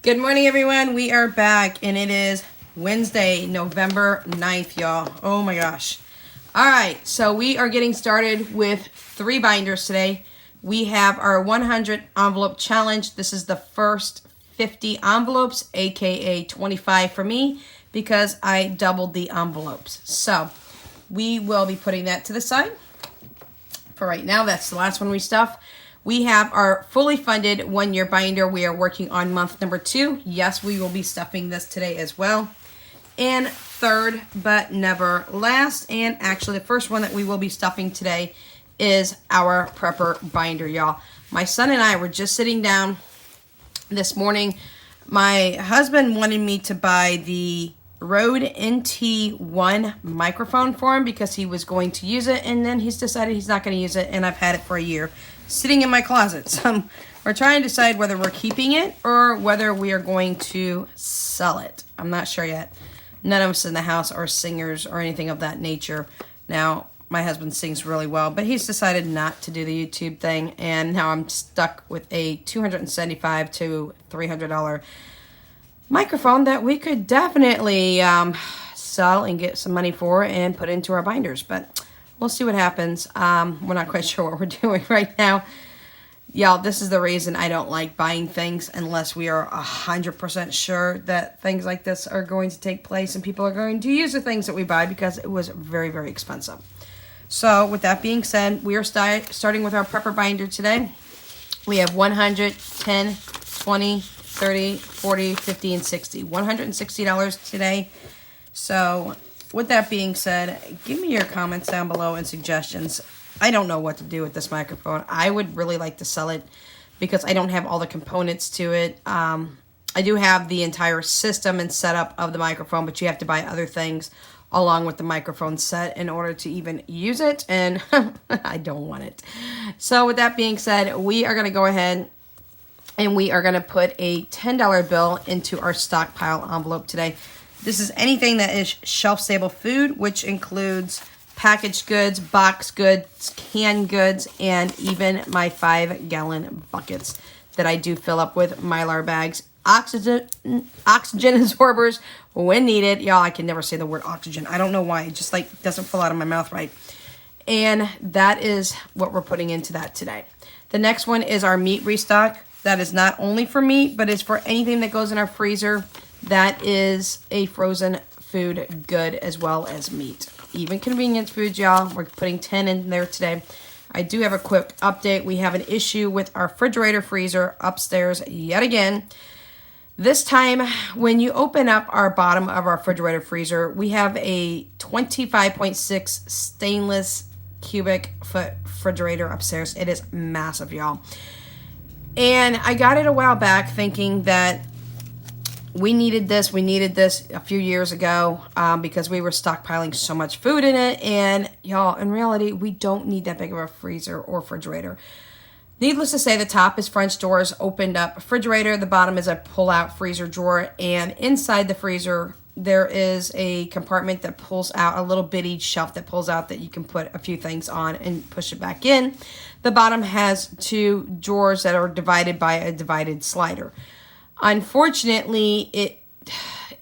Good morning, everyone. We are back, and it is Wednesday, November 9th, y'all. Oh my gosh. All right, so we are getting started with 3 binders today. We have our 100 envelope challenge. This is the first 50 envelopes, aka 25 for me, because I doubled the envelopes. So we will be putting that to the side for right now. That's the last one we stuff. We have our fully funded 1-year binder. We are working on month number 2. Yes, we will be stuffing this today as well. And third, but never last, and actually the first one that we will be stuffing today is our prepper binder, y'all. My son and I were just sitting down this morning. My husband wanted me to buy the Rode NT1 microphone for him because he was going to use it, and then he's decided he's not going to use it, and I've had it for a year sitting in my closet. So we're trying to decide whether we're keeping it or whether we are going to sell it. I'm not sure yet. None of us in the house are singers or anything of that nature. Now, my husband sings really well, but he's decided not to do the YouTube thing, and now I'm stuck with a $275 to $300 microphone that we could definitely sell and get some money for and put into our binders, but we'll see what happens. We're not quite sure what we're doing right now. Y'all, this is the reason I don't like buying things unless we are 100% sure that things like this are going to take place and people are going to use the things that we buy, because it was very, very expensive. So with that being said, we are starting with our prepper binder today. We have 100, 10, 20, 30, 40, 50, and 60. $160 today. So with that being said, give me your comments down below and suggestions. I don't know what to do with this microphone. I would really like to sell it because I don't have all the components to it. I do have the entire system and setup of the microphone, but you have to buy other things along with the microphone set in order to even use it, and I don't want it. So with that being said, we are going to go ahead and we are going to put a $10 bill into our stockpile envelope today. This is anything that is shelf-stable food, which includes packaged goods, boxed goods, canned goods, and even my 5-gallon buckets that I do fill up with Mylar bags. Oxygen absorbers when needed. Y'all, I can never say the word oxygen. I don't know why. It just like doesn't fall out of my mouth right. And that is what we're putting into that today. The next one is our meat restock. That is not only for meat, but it's for anything that goes in our freezer that is a frozen food good as well as meat. Even convenience foods, y'all. We're putting 10 in there today. I do have a quick update. We have an issue with our refrigerator freezer upstairs yet again. This time, when you open up our bottom of our refrigerator freezer, we have a 25.6 stainless cubic foot refrigerator upstairs. It is massive, y'all. And I got it a while back thinking that we needed this a few years ago because we were stockpiling so much food in it. And y'all, in reality, we don't need that big of a freezer or refrigerator. Needless to say, the top is French doors, opened up refrigerator. The bottom is a pull-out freezer drawer. And inside the freezer, there is a compartment that pulls out, a little bitty shelf that pulls out that you can put a few things on and push it back in. The bottom has 2 drawers that are divided by a divided slider. Unfortunately,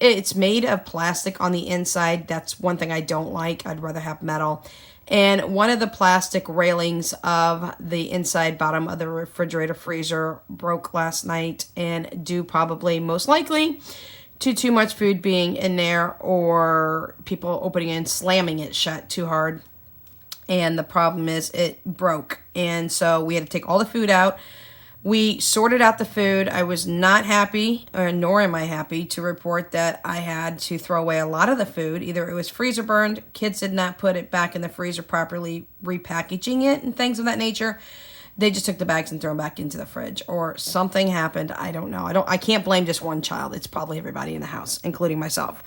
it's made of plastic on the inside. That's one thing I don't like. I'd rather have metal. And one of the plastic railings of the inside bottom of the refrigerator freezer broke last night, and due probably most likely to too much food being in there or people opening it and slamming it shut too hard. And the problem is it broke. And so we had to take all the food out. We sorted out the food. I was not happy, nor am I happy, to report that I had to throw away a lot of the food. Either it was freezer burned, kids did not put it back in the freezer properly, repackaging it and things of that nature. They just took the bags and threw them back into the fridge, or something happened. I don't know. I can't blame just one child. It's probably everybody in the house, including myself.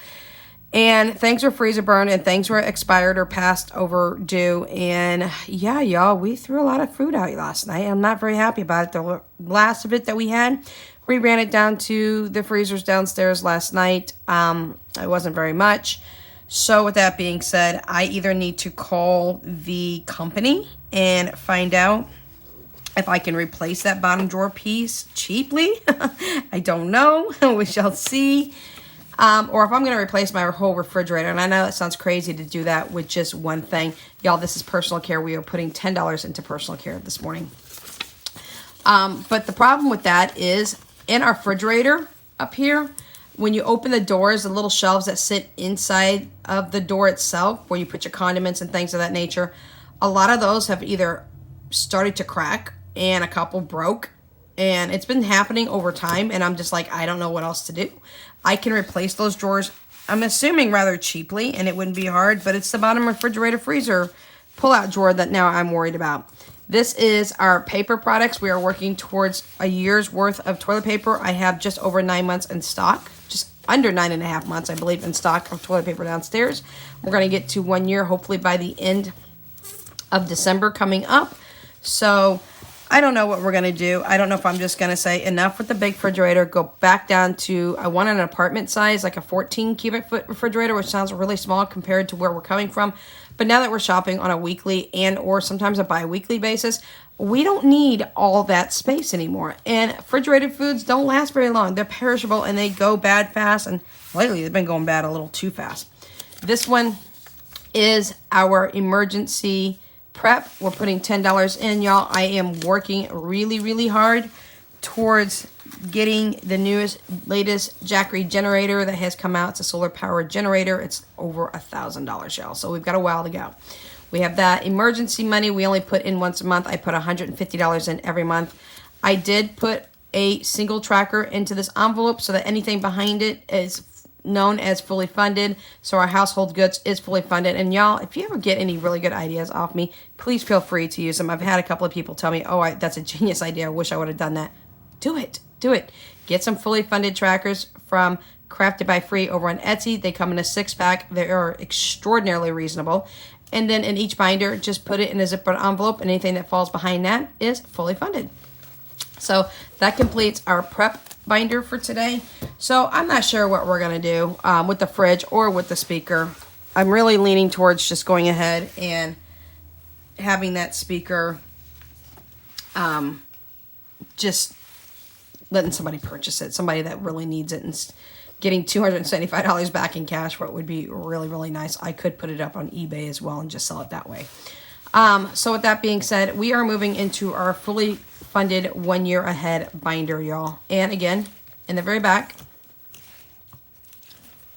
And things were freezer burned and things were expired or past overdue. And yeah, y'all, we threw a lot of food out last night. I'm not very happy about it. The last of it that we had, we ran it down to the freezers downstairs last night. It wasn't very much. So with that being said, I either need to call the company and find out If I can replace that bottom drawer piece cheaply, I don't know. We shall see. Or if I'm going to replace my whole refrigerator, and I know that sounds crazy to do that with just one thing. Y'all, this is personal care. We are putting $10 into personal care this morning. But the problem with that is in our refrigerator up here, when you open the doors, the little shelves that sit inside of the door itself, where you put your condiments and things of that nature, a lot of those have either started to crack and a couple broke, and it's been happening over time, and I'm just like, I don't know what else to do. I can replace those drawers, I'm assuming rather cheaply, and it wouldn't be hard, but it's the bottom refrigerator freezer pull-out drawer that now I'm worried about. This is our paper products. We are working towards a year's worth of toilet paper. I have just over 9 months in stock, just under 9.5 months, I believe, in stock of toilet paper downstairs. We're going to get to 1 year, hopefully by the end of December coming up. So I don't know what we're going to do. I don't know if I'm just going to say enough with the big refrigerator, go back down to, I want an apartment size, like a 14 cubic foot refrigerator, which sounds really small compared to where we're coming from. But now that we're shopping on a weekly and or sometimes a bi-weekly basis, we don't need all that space anymore. And refrigerated foods don't last very long. They're perishable and they go bad fast. And lately they've been going bad a little too fast. This one is our emergency prep. We're putting $10 in, y'all. I am working really, really hard towards getting the latest Jackery generator that has come out. It's a solar powered generator. It's over $1,000, y'all. So we've got a while to go. We have that emergency money we only put in once a month. I put $150 in every month. I did put a single tracker into this envelope so that anything behind it is known as fully funded. So our household goods is fully funded. And y'all, if you ever get any really good ideas off me, please feel free to use them. I've had a couple of people tell me, oh, that's a genius idea. I wish I would have done that. Do it. Do it. Get some fully funded trackers from Crafted by Free over on Etsy. They come in a 6-pack. They are extraordinarily reasonable. And then in each binder, just put it in a zipper envelope, and anything that falls behind that is fully funded. So that completes our prep binder for today. So I'm not sure what we're going to do with the fridge or with the speaker. I'm really leaning towards just going ahead and having that speaker just letting somebody purchase it, somebody that really needs it, and getting $275 back in cash, what would be really, really nice. I could put it up on eBay as well and just sell it that way. So with that being said, we are moving into our fully funded 1 year ahead binder, y'all. And again, in the very back,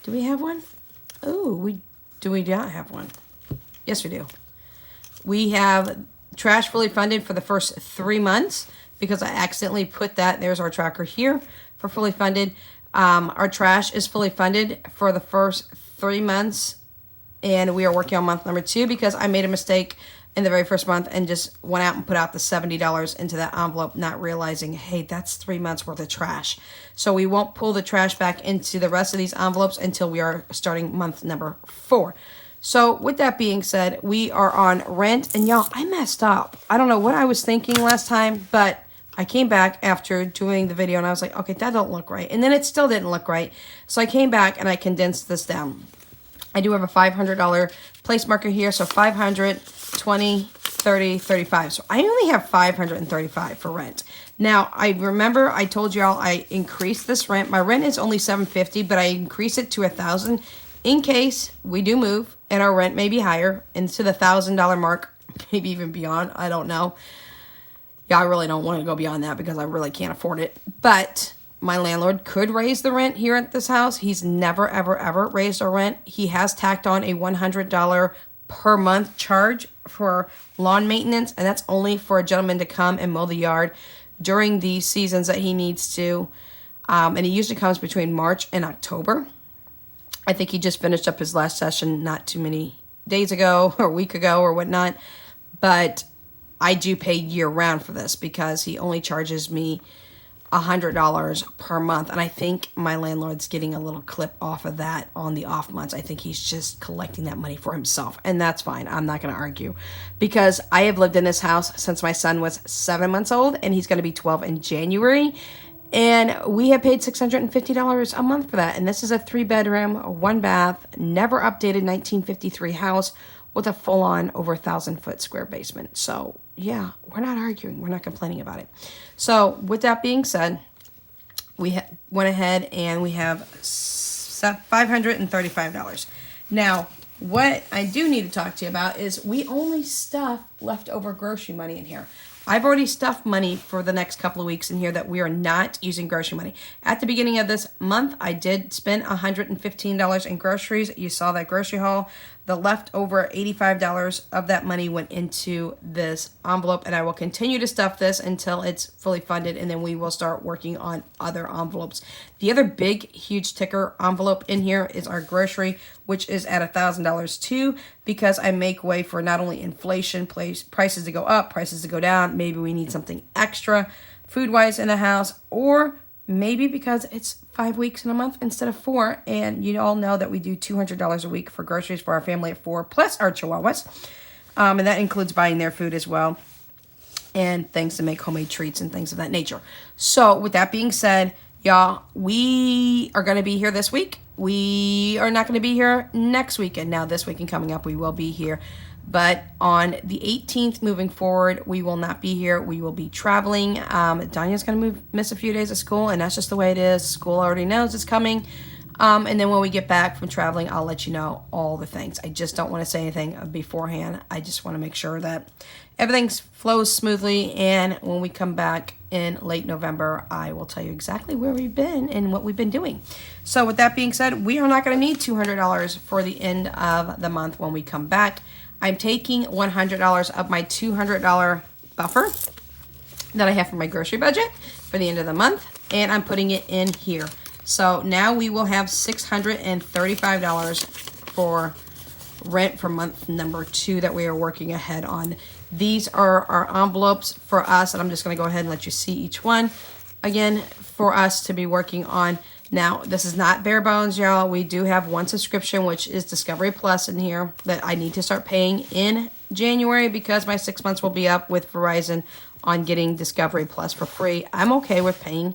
do we have one? Oh, do we not have one? Yes, we do. We have trash fully funded for the first 3 months because I accidentally put that. There's our tracker here for fully funded. Our trash is fully funded for the first 3 months, and we are working on month number 2 because I made a mistake in the very first month and just went out and put out the $70 into that envelope, not realizing, hey, that's 3 months worth of trash. So we won't pull the trash back into the rest of these envelopes until we are starting month number 4. So with that being said, we are on rent, and y'all, I messed up. I don't know what I was thinking last time, but I came back after doing the video and I was like, okay, that don't look right. And then it still didn't look right. So I came back and I condensed this down. I do have a $500 place marker here. So 500, 20, 30, 35. So I only have $535 for rent. Now, I remember I told y'all I increased this rent. My rent is only $750, but I increased it to $1,000 in case we do move and our rent may be higher into the $1,000 mark, maybe even beyond. I don't know. Yeah, I really don't want to go beyond that because I really can't afford it. But my landlord could raise the rent here at this house. He's never, ever, ever raised our rent. He has tacked on a $100 per month charge for lawn maintenance, and that's only for a gentleman to come and mow the yard during the seasons that he needs to. And he usually comes between March and October. I think he just finished up his last session not too many days ago or a week ago or whatnot. But I do pay year-round for this because he only charges me $100 per month. And I think my landlord's getting a little clip off of that on the off months. I think he's just collecting that money for himself. And that's fine. I'm not going to argue. Because I have lived in this house since my son was 7 months old. And he's going to be 12 in January. And we have paid $650 a month for that. And this is a 3-bedroom, 1-bath, never updated 1953 house with a full-on over 1,000-foot square basement. So yeah, we're not arguing. We're not complaining about it. So with that being said, we went ahead and we have $535. Now, what I do need to talk to you about is we only stuff leftover grocery money in here. I've already stuffed money for the next couple of weeks in here that we are not using grocery money. At the beginning of this month, I did spend $115 in groceries. You saw that grocery haul. The leftover $85 of that money went into this envelope, and I will continue to stuff this until it's fully funded, and then we will start working on other envelopes. The other big, huge ticker envelope in here is our grocery, which is at $1,000 too, because I make way for not only inflation, prices to go up, prices to go down. Maybe we need something extra food-wise in the house, or maybe because it's 5 weeks in a month instead of 4, and you all know that we do $200 a week for groceries for our family of 4, plus our chihuahuas, and that includes buying their food as well, and things to make homemade treats and things of that nature. So with that being said, y'all, we are going to be here this week. We are not going to be here next weekend. Now, this weekend coming up, we will be here. But on the 18th, moving forward, we will not be here. We will be traveling. Danya's going to miss a few days of school, and that's just the way it is. School already knows it's coming. And then when we get back from traveling, I'll let you know all the things. I just don't want to say anything beforehand. I just want to make sure that everything flows smoothly. And when we come back in late November, I will tell you exactly where we've been and what we've been doing. So with that being said, we are not going to need $200 for the end of the month when we come back. I'm taking $100 of my $200 buffer that I have for my grocery budget for the end of the month, and I'm putting it in here. So now we will have $635 for rent for month number 2 that we are working ahead on. These are our envelopes for us, and I'm just going to go ahead and let you see each one again for us to be working on. Now, this is not bare bones, y'all. We do have one subscription, which is Discovery Plus in here, that I need to start paying in January because my 6 months will be up with Verizon on getting Discovery Plus for free. I'm okay with paying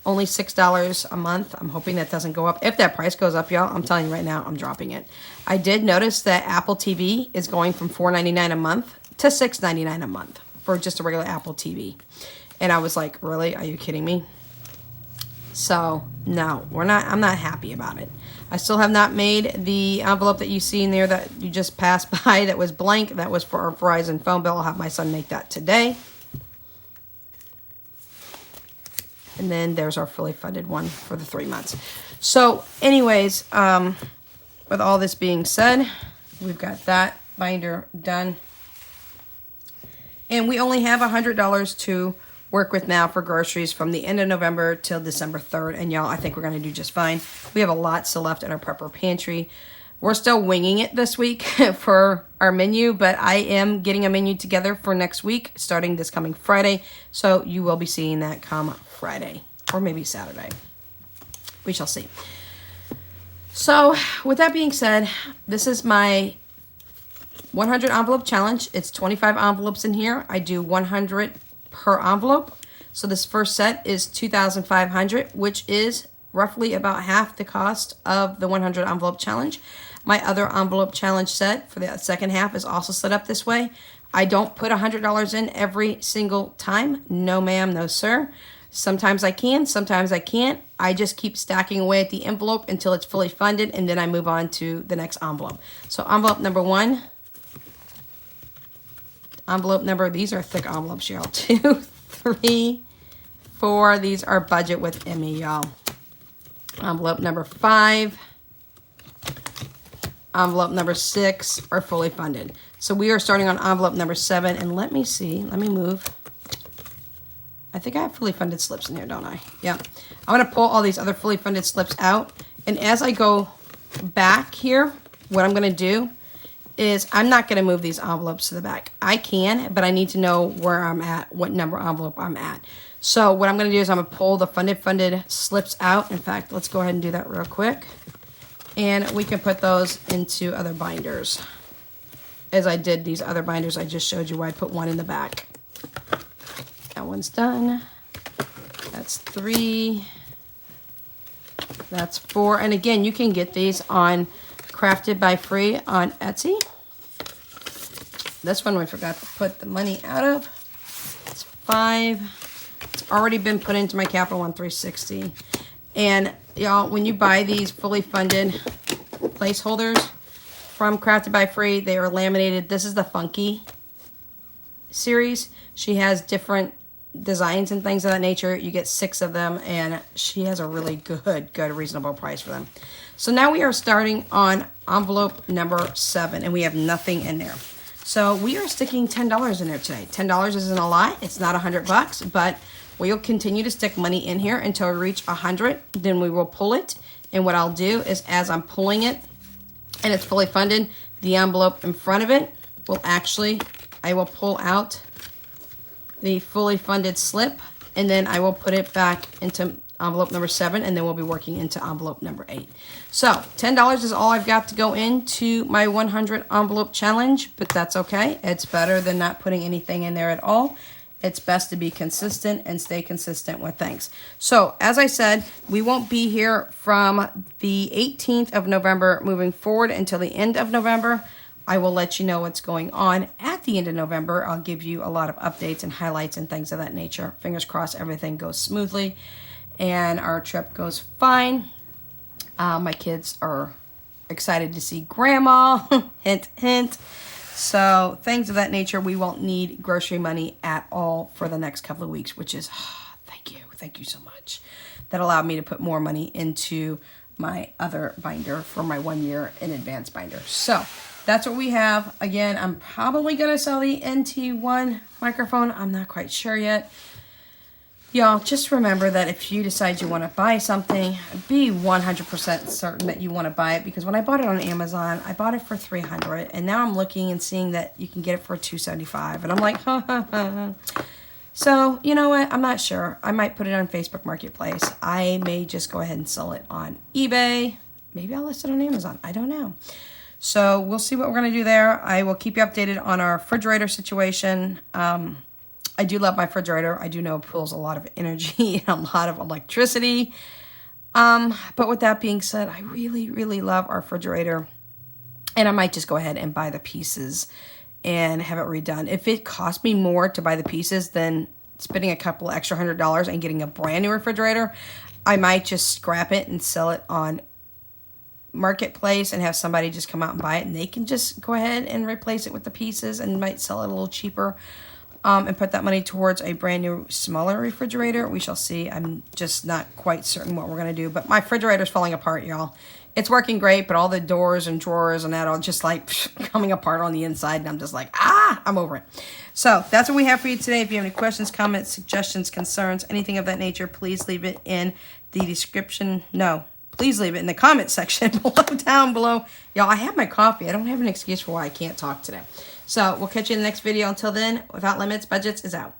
only $6 a month. I'm hoping that doesn't go up. If that price goes up, y'all, I'm telling you right now, I'm dropping it. I did notice that Apple TV is going from $4.99 a month to $6.99 a month for just a regular Apple TV. And I was like, really? Are you kidding me? So no, I'm not happy about it. I still have not made the envelope that you see in there that you just passed by that was blank. That was for our Verizon phone bill. I'll have my son make that today. And then there's our fully funded one for the 3 months. So anyways, with all this being said, we've got that binder done. And we only have $100 to work with now for groceries from the end of November till December 3rd. And y'all, I think we're going to do just fine. We have a lot still left in our prepper pantry. We're still winging it this week for our menu, but I am getting a menu together for next week, starting this coming Friday. So you will be seeing that come Friday, or maybe Saturday. We shall see. So with that being said, this is my 100 envelope challenge. It's 25 envelopes in here. I do 100 per envelope. So this first set is $2,500, which is roughly about half the cost of the 100 envelope challenge. My other envelope challenge set for the second half is also set up this way. I don't put $100 in every single time. No ma'am, no sir. Sometimes I can, sometimes I can't. I just keep stacking away at the envelope until it's fully funded, and then I move on to the next envelope. So envelope number 1. Envelope number, these are thick envelopes, y'all. 2, 3, 4. These are budget with Emmy, y'all. Envelope number 5. Envelope number 6 are fully funded. So we are starting on envelope number 7. And let me see. Let me move. I think I have fully funded slips in here, don't I? Yeah. I'm going to pull all these other fully funded slips out. And as I go back here, what I'm going to do is I'm not going to move these envelopes to the back. I can, but I need to know where I'm at, what number envelope I'm at. So what I'm going to do is I'm going to pull the funded slips out. In fact, let's go ahead and do that real quick. And we can put those into other binders. As I did these other binders, I just showed you where I put one in the back. That one's done. That's 3. That's 4. And again, you can get these on Crafted by Free on Etsy. This one we forgot to put the money out of. It's 5. It's already been put into my Capital One 360. And y'all, when you buy these fully funded placeholders from Crafted by Free, they are laminated. This is the Funky series. She has different designs and things of that nature. You get 6 of them, and she has a really good reasonable price for them. So now we are starting on envelope number 7, and we have nothing in there. So we are sticking $10 in there today. $10 isn't a lot. It's not $100, but we'll continue to stick money in here until we reach 100. Then we will pull it. And what I'll do is, as I'm pulling it and it's fully funded, the envelope in front of it will actually, I will pull out the fully funded slip, and then I will put it back into envelope number 7, and then we'll be working into envelope number 8. So $10 is all I've got to go into my 100 envelope challenge, but that's okay. It's better than not putting anything in there at all. It's best to be consistent and stay consistent with things. So as I said, we won't be here from the 18th of November moving forward until the end of November. I will let you know what's going on at the end of November. I'll give you a lot of updates and highlights and things of that nature. Fingers crossed everything goes smoothly and our trip goes fine. My kids are excited to see Grandma. Hint, hint. So things of that nature. We won't need grocery money at all for the next couple of weeks, which is, thank you so much. That allowed me to put more money into my other binder for my 1 year in advance binder. So that's what we have. Again, I'm probably going to sell the NT1 microphone. I'm not quite sure yet. Y'all, just remember that if you decide you want to buy something, be 100% certain that you want to buy it. Because when I bought it on Amazon, I bought it for $300. And now I'm looking and seeing that you can get it for $275. And I'm like, So, you know what? I'm not sure. I might put it on Facebook Marketplace. I may just go ahead and sell it on eBay. Maybe I'll list it on Amazon. I don't know. So we'll see what we're going to do there. I will keep you updated on our refrigerator situation. I do love my refrigerator. I do know it pulls a lot of energy and a lot of electricity. But with that being said, I really, really love our refrigerator. And I might just go ahead and buy the pieces and have it redone. If it costs me more to buy the pieces than spending a couple extra $100 and getting a brand new refrigerator, I might just scrap it and sell it on Marketplace and have somebody just come out and buy it, and they can just go ahead and replace it with the pieces and might sell it a little cheaper, and put that money towards a brand new smaller refrigerator. We shall see. I'm just not quite certain what we're going to do, but my refrigerator's falling apart, y'all. It's working great, but all the doors and drawers and that are just like coming apart on the inside, and I'm just like, I'm over it. So that's what we have for you today. If you have any questions, comments, suggestions, concerns, anything of that nature, please leave it in the description. No, please leave it in the comment section down below. Y'all, I have my coffee. I don't have an excuse for why I can't talk today. So we'll catch you in the next video. Until then, Without Limits Budgets is out.